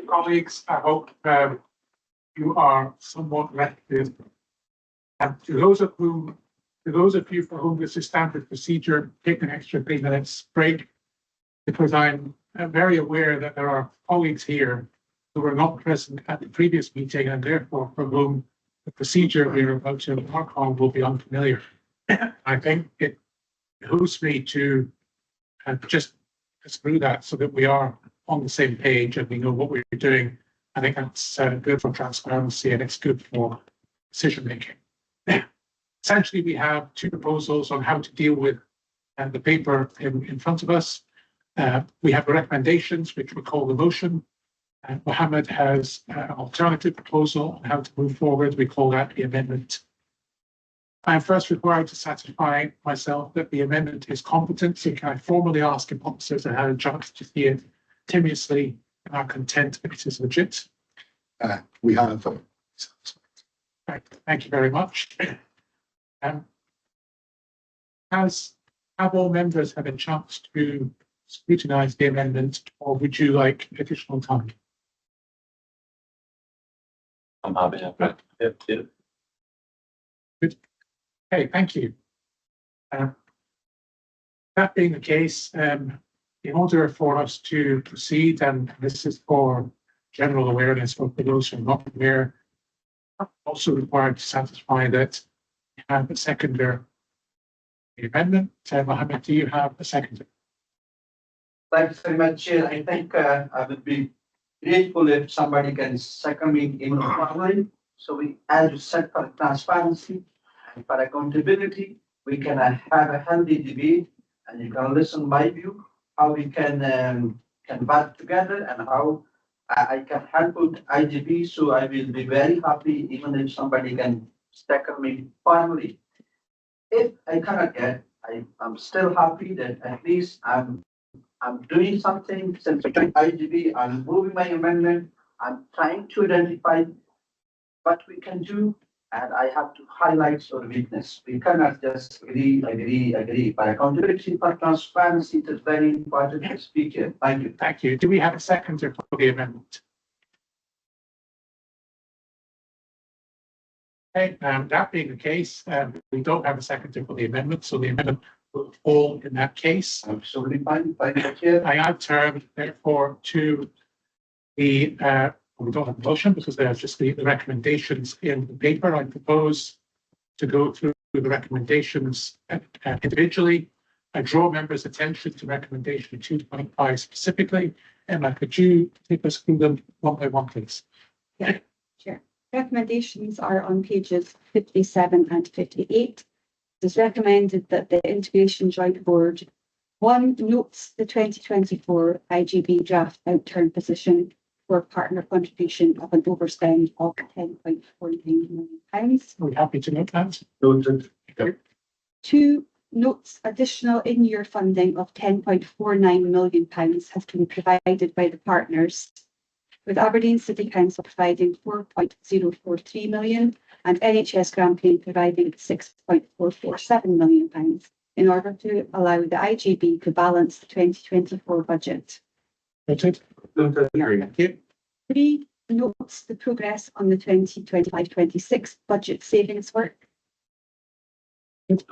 Colleagues, I hope you are somewhat rested. And to those of you for whom this is standard procedure, take an extra 3 minutes break, because I'm very aware that there are colleagues here who were not present at the previous meeting and therefore for whom the procedure we're about to embark on will be unfamiliar. I think it behooves me to just through that so that we are on the same page and we know what we're doing. I think that's good for transparency and it's good for decision making. Essentially, we have two proposals on how to deal with the paper in front of us. We have recommendations, which we call the motion. Mohammed has an alternative proposal on how to move forward. We call that the amendment. I am first required to satisfy myself that the amendment is competent. So can I formally ask if officers have had a chance to see it continuously and are content that it is legit? We have. Right. Thank you very much. Have all members had a chance to scrutinise the amendment, or would you like additional time? I'm happy. Yep. Good. Okay, thank you. That being the case, in order for us to proceed, and this is for general awareness for those who are not aware, I'm also required to satisfy that you have a seconder. The amendment. Mohammed, do you have a seconder? Thanks very much, Chair. I think I would be grateful if somebody can second me in online. So we, as you said, for transparency and for accountability, we can have a healthy debate, and you can listen my view how we can work together and how I can help with IGB. So I will be very happy even if somebody can second me formally. If I cannot get, I'm still happy that at least I'm doing something since I joined IGB. I'm moving my amendment. I'm trying to identify what we can do, and I have to highlight your weakness. We cannot just agree. But accountability for transparency is very important to speak here. Thank you. Thank you. Do we have a seconder for the amendment? Okay, that being the case, we don't have a seconder for the amendment, so the amendment will fall in that case. Absolutely fine. Thank you, Chair. I now turn, therefore, to the we don't have a motion because there's just the recommendations in the paper. I propose to go through the recommendations individually. I draw members' attention to recommendation 2.5 specifically. Emma, could you take us through them one by one, please? Yeah, sure. Recommendations are on pages 57 and 58. It is recommended that the Integration Joint Board 1 notes the 2024 IGB draft outturn position for partner contribution of an overspend of £10.49 million. Are we happy to note that? Noted. Okay. 2 notes additional in-year funding of £10.49 million has been provided by the partners, with Aberdeen City Council providing £4.043 million and NHS Grampian providing £6.447 million in order to allow the IGB to balance the 2024 budget. Noted. Noted. Thank you. 3 notes the progress on the 2025-26 budget savings work. Thank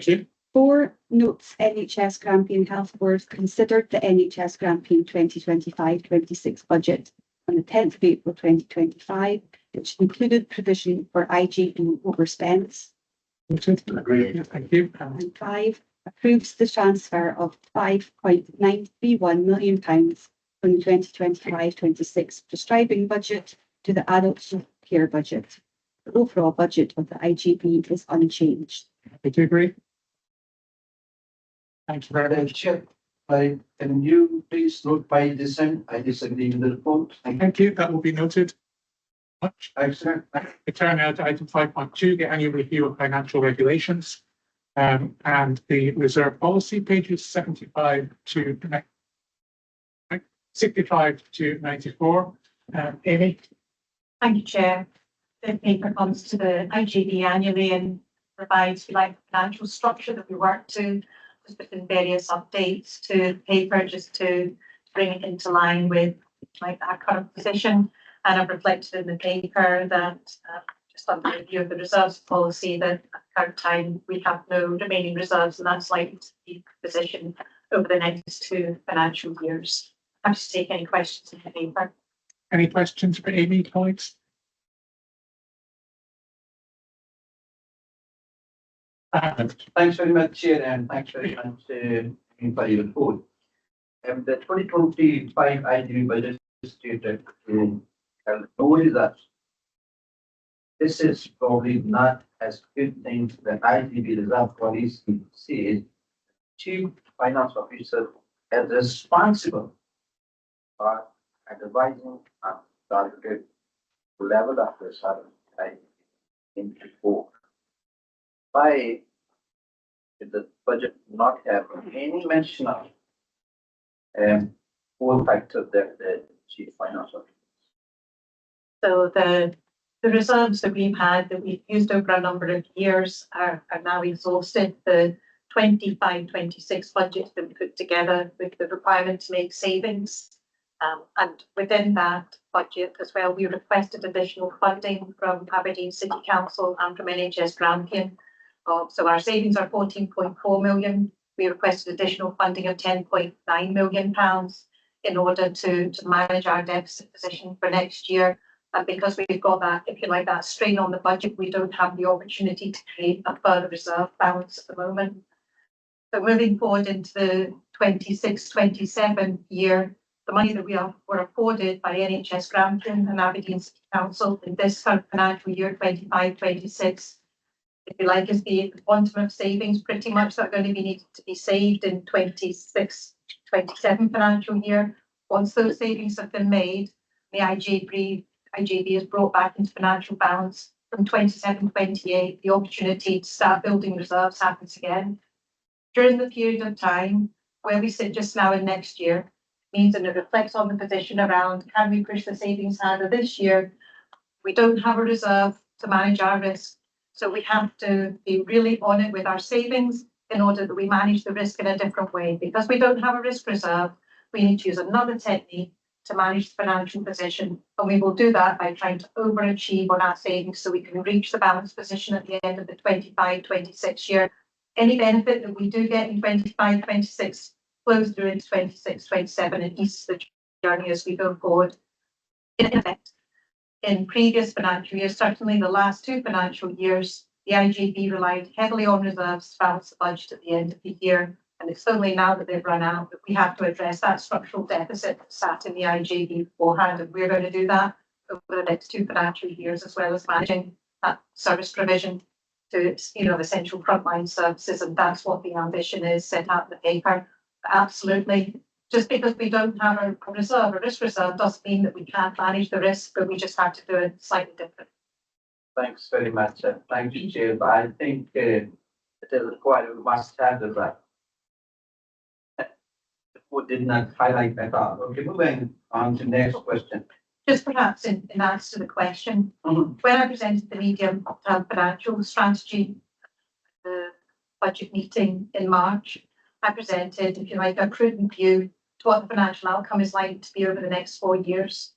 you. 4 notes NHS Grampian Health Board considered the NHS Grampian 2025-26 budget on the 10th of April 2025, which included provision for IGB overspends. Noted. Agreed. Thank you. And 5 approves the transfer of £5.931 million from the 2025-26 prescribing budget to the adult care budget. The overall budget of the IGB is unchanged. Happy to agree. Thank you very Madam much. Chair, can you please note my dissent? I disagree with the report. Thank you. That will be noted. Much. Excellent. We turn now to item 5.2, the annual review of financial regulations and the reserve policy, pages 65 to 94. Amy. Thank you, Chair. The paper comes to the IGB annually and provides like financial structure that we work to, just within various updates to the paper, just to bring it into line with like our current position. And I've reflected in the paper that just on the review of the reserves policy that at the current time we have no remaining reserves, and that's likely to be the position over the next 2 financial years. I'm just take any questions in the paper. Any questions for Amy, colleagues? Thanks very much, Chair, and thanks very much for your report. The 2025 IGB budget stated no results. This is probably not as good things that IGB reserve policy says. Chief Finance Officer is responsible for advising on targeted level of reserve in report. Why did the budget not have any mention of four factors that the chief finance officer? So the reserves that we've had that we've used over a number of years are now exhausted. The 25-26 budget that we put together with the requirement to make savings. And within that budget as well, we requested additional funding from Aberdeen City Council and from NHS Grampian. So our savings are 14.4 million. We requested additional funding of 10.9 million pounds in order to manage our deficit position for next year. And because we've got that, if you like, that strain on the budget, we don't have the opportunity to create a further reserve balance at the moment. So moving forward into the 26-27 year, the money that we were afforded by NHS Grampian and Aberdeen City Council in this current financial year, 25-26, if you like, is the quantum of savings pretty much that are going to be needed to be saved in 26-27 financial year. Once those savings have been made, the IJB is brought back into financial balance. From 27-28, the opportunity to start building reserves happens again. During the period of time where we sit just now and next year, means and it reflects on the position around can we push the savings harder this year? We don't have a reserve to manage our risk. So we have to be really on it with our savings in order that we manage the risk in a different way. Because we don't have a risk reserve, we need to use another technique to manage the financial position. And we will do that by trying to overachieve on our savings so we can reach the balanced position at the end of the 25-26 year. Any benefit that we do get in 25-26 flows through into 26-27 and eases the journey as we go forward. In effect, in previous financial years, certainly the last 2 financial years, the IJB relied heavily on reserves to balance the budget at the end of the year. And it's only now that they've run out that we have to address that structural deficit that sat in the IJB beforehand. And we're going to do that over the next 2 financial years, as well as managing that service provision to, essential frontline services. And that's what the ambition is set out in the paper. Absolutely. Just because we don't have a reserve, a risk reserve, doesn't mean that we can't manage the risk, but we just have to do it slightly different. Thanks very much. Thank you, Chair. But I think it is required, we must have the right. Who did not highlight that all. Okay, moving on to next question. Just perhaps in answer to the question, when I presented the medium-term financial strategy, the budget meeting in March, I presented, if you like, a prudent view to what the financial outcome is likely to be over the next 4 years.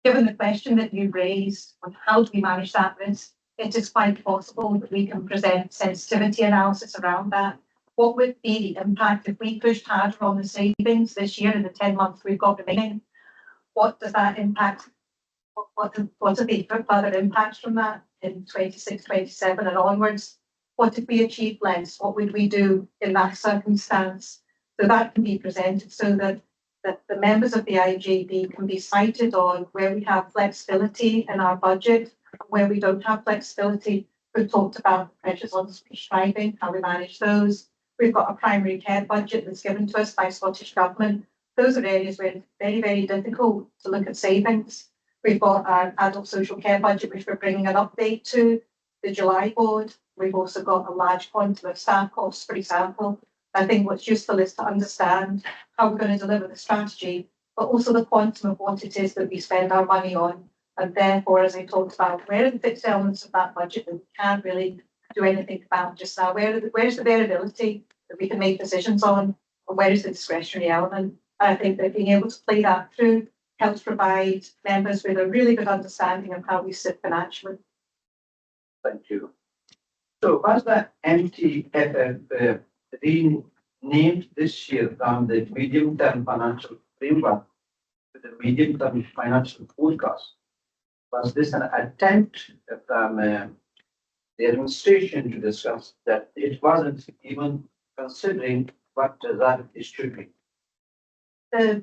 Given the question that you raised on how do we manage that risk, it is quite possible that we can present sensitivity analysis around that. What would be the impact if we pushed harder on the savings this year in the 10 months we've got remaining? What does that impact? What are the further impacts from that in 26-27 and onwards? What if we achieve less? What would we do in that circumstance? So that can be presented so that the members of the IJB can be cited on where we have flexibility in our budget, where we don't have flexibility. We've talked about pressures on prescribing, how we manage those. We've got a primary care budget that's given to us by Scottish Government. Those are areas where it's very, very difficult to look at savings. We've got our adult social care budget, which we're bringing an update to the July board. We've also got a large quantum of staff costs, for example. I think what's useful is to understand how we're going to deliver the strategy, but also the quantum of what it is that we spend our money on. And therefore, as I talked about, where are the fixed elements of that budget that we can't really do anything about just now? Where's the variability that we can make decisions on? And where is the discretionary element? I think that being able to play that through helps provide members with a really good understanding of how we sit financially. Thank you. So was the MTFF renamed this year from the medium-term financial framework to the medium-term financial forecast? Was this an attempt from the administration to discuss that it wasn't even considering what that it should be? The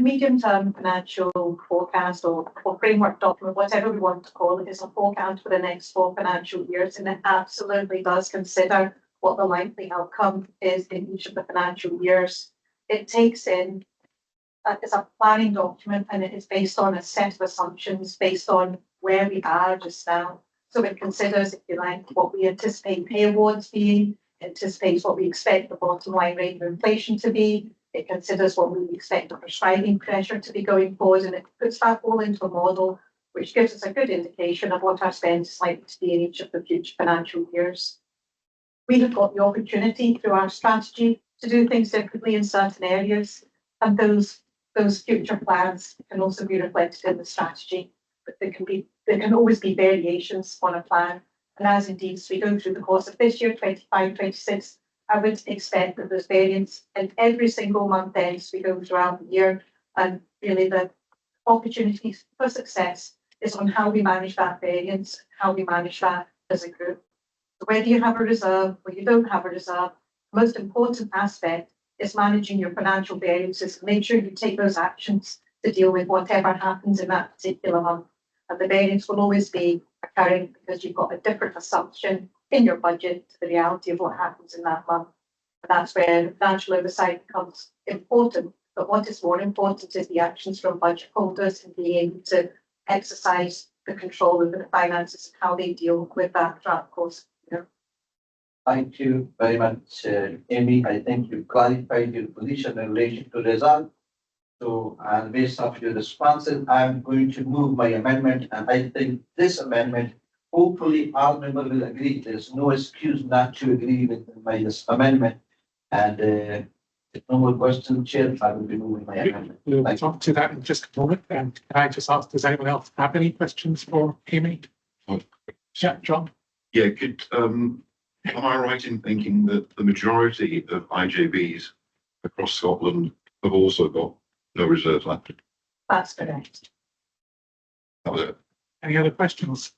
medium-term financial forecast or framework document, whatever we want to call it, is a forecast for the next 4 financial years, and it absolutely does consider what the likely outcome is in each of the financial years. It takes in, it's a planning document, and it is based on a set of assumptions based on where we are just now. So it considers, if you like, what we anticipate pay awards being, anticipates what we expect the bottom line rate of inflation to be. It considers what we expect the prescribing pressure to be going forward, and it puts that all into a model, which gives us a good indication of what our spend is likely to be in each of the future financial years. We have got the opportunity through our strategy to do things differently in certain areas, and those future plans can also be reflected in the strategy. But there can always be variations on a plan, and as indeed as we go through the course of this year, 25-26. I would expect that there's variance in every single month as we go throughout the year, and really the opportunities for success is on how we manage that variance, how we manage that as a group. So whether you have a reserve or you don't have a reserve, the most important aspect is managing your financial variances. Make sure you take those actions to deal with whatever happens in that particular month. And the variance will always be occurring because you've got a different assumption in your budget to the reality of what happens in that month. And that's where financial oversight becomes important. But what is more important is the actions from budget holders and being able to exercise the control over the finances and how they deal with that throughout the course of the year. Thank you very much, Amy. I think you clarified your position in relation to result. So, and based off your responses, I'm going to move my amendment, and I think this amendment, hopefully our member will agree. There's no excuse not to agree with my amendment. And if no more questions, Chair, I will be moving my amendment. We'll Thank you. talk to that in just a moment. And can I just ask, does anyone else have any questions for Amy? Yeah, John? Yeah, am I right in thinking that the majority of IJBs across Scotland have also got no reserves left? That's correct. That was it. Any other questions?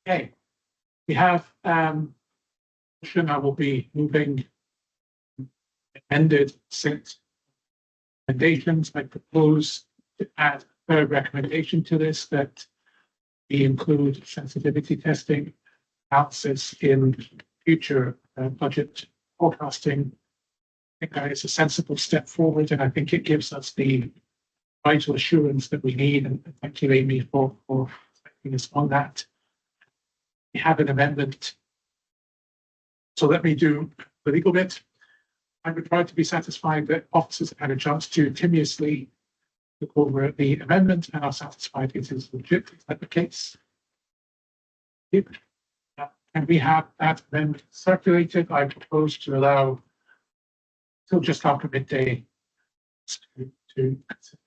Okay, we have motion. I will be moving amended six recommendations. I propose to add a third recommendation to this, that we include sensitivity testing analysis in future budget forecasting. I think that is a sensible step forward, and I think it gives us the vital assurance that we need. And thank you, Amy, for taking us on that. We have an amendment. So let me do the legal bit. I would try to be satisfied that officers have had a chance to continuously look over the amendment and are satisfied it is legit. Is that the case? And we have that amendment circulated. I propose to allow till just after midday to consider